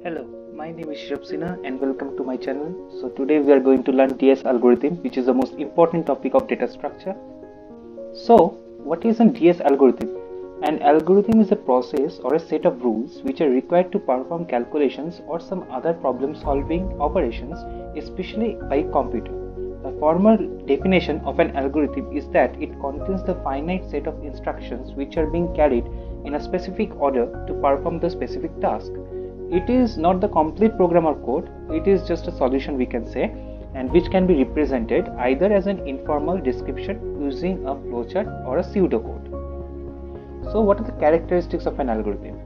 Hello, my name is Shrab Sinha and welcome to my channel. So today we are going to learn DS algorithm, which is the most important topic of data structure. So what is a DS algorithm? An algorithm is a process or a set of rules which are required to perform calculations or some other problem solving operations, especially by computer. The formal definition of an algorithm is that it contains the finite set of instructions which are being carried in a specific order to perform the specific task. It is not the complete program or code, it is just a solution, we can say, and which can be represented either as an informal description using a flowchart or a pseudocode. So what are the characteristics of an algorithm?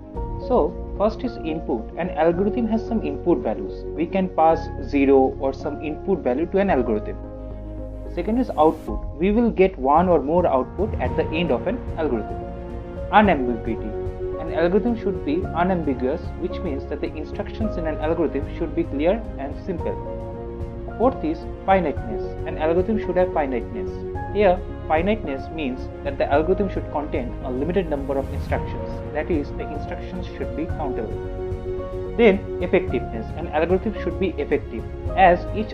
So first is input. An algorithm has some input values. We can pass 0 or some input value to an algorithm. Second is output. We will get one or more output at the end of an algorithm. Unambiguity. An algorithm should be unambiguous, which means that the instructions in an algorithm should be clear and simple. Fourth is finiteness. An algorithm should have finiteness. Here, finiteness means that the algorithm should contain a limited number of instructions. That is, the instructions should be countable. Then, effectiveness. An algorithm should be effective, as each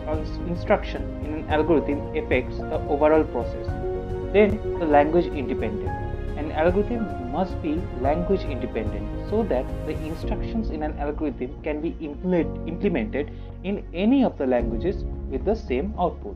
instruction in an algorithm affects the overall process. Then, the language independent. An algorithm must be language independent so that the instructions in an algorithm can be implemented in any of the languages with the same output.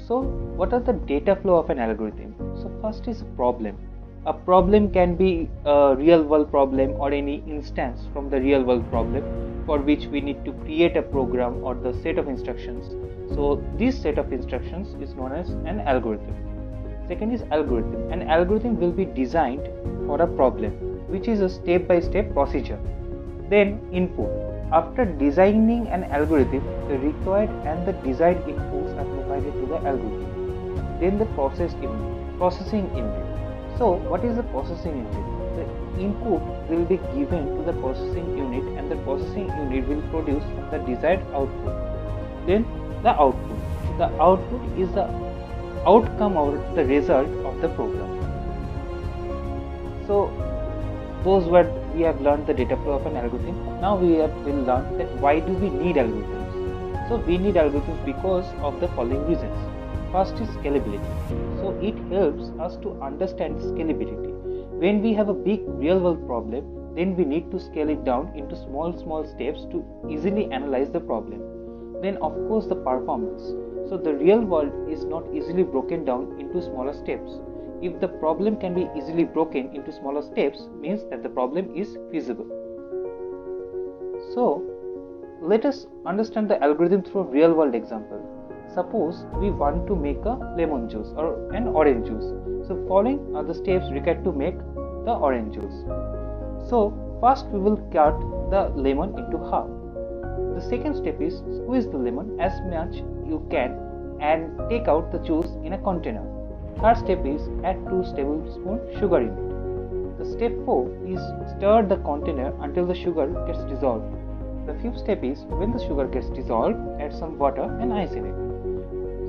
So what are the data flow of an algorithm? So first is problem. A problem can be a real world problem or any instance from the real world problem for which we need to create a program or the set of instructions. So this set of instructions is known as an algorithm. Second is algorithm. An algorithm will be designed for a problem, which is a step-by-step procedure. Then input. After designing an algorithm, the required and the desired inputs are provided to the algorithm. Then the processing unit. So what is the processing unit? The input will be given to the processing unit and the processing unit will produce the desired output. Then the output. The output is the outcome or the result of the program. So those were we have learned the data flow of an algorithm. Now we will learn that why do we need algorithms. So we need algorithms because of the following reasons. First is scalability. So it helps us to understand scalability. When we have a big real world problem, then we need to scale it down into small steps to easily analyze the problem. Then of course the performance. So the real world is not easily broken down into smaller steps. If the problem can be easily broken into smaller steps, means that the problem is feasible. So let us understand the algorithm through a real world example. Suppose we want to make a lemon juice or an orange juice. So following are the steps required to make the orange juice. So first we will cut the lemon into half. The second step is squeeze the lemon as much you can and take out the juice in a container. Third step is add 2 tablespoons sugar in it. The step 4 is stir the container until the sugar gets dissolved. The fifth step is when the sugar gets dissolved, add some water and ice in it.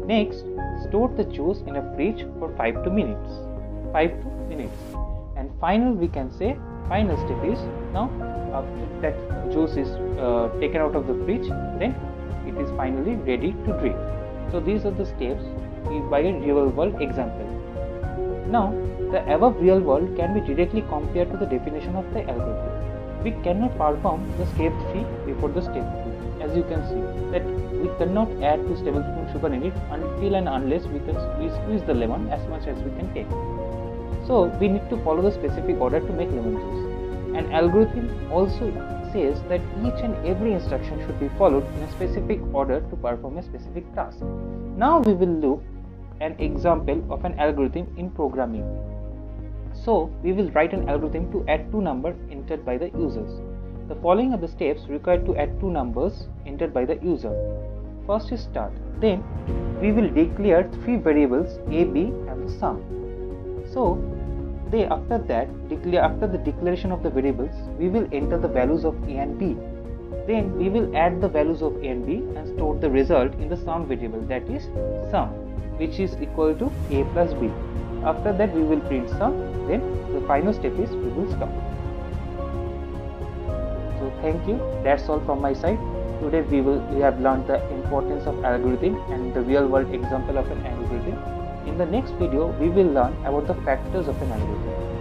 Next, store the juice in a fridge for 5 to minutes. And final step is now after that juice is taken out of the fridge, then it is finally ready to drink. So these are the steps by a real world example. Now the above real world can be directly compared to the definition of the algorithm. We cannot perform the step 3 before the step 2. As you can see that we cannot add 2 tablespoons sugar in it until and unless we squeeze the lemon as much as we can take. So we need to follow the specific order to make lemon juice. An algorithm also says that each and every instruction should be followed in a specific order to perform a specific task. Now we will look an example of an algorithm in programming. So we will write an algorithm to add 2 numbers entered by the users. The following are the steps required to add 2 numbers entered by the user. First is start. Then we will declare 3 variables a, b and the sum. So after the declaration of the variables, we will enter the values of a and b. Then we will add the values of a and b and store the result in the sum variable, that is sum, which is equal to a plus b. After that we will print sum. Then the final step is we will stop. thank you. That's all from my side. Today we have learned the importance of algorithm and the real world example of an algorithm. In the next video we will learn about the factors of an algorithm.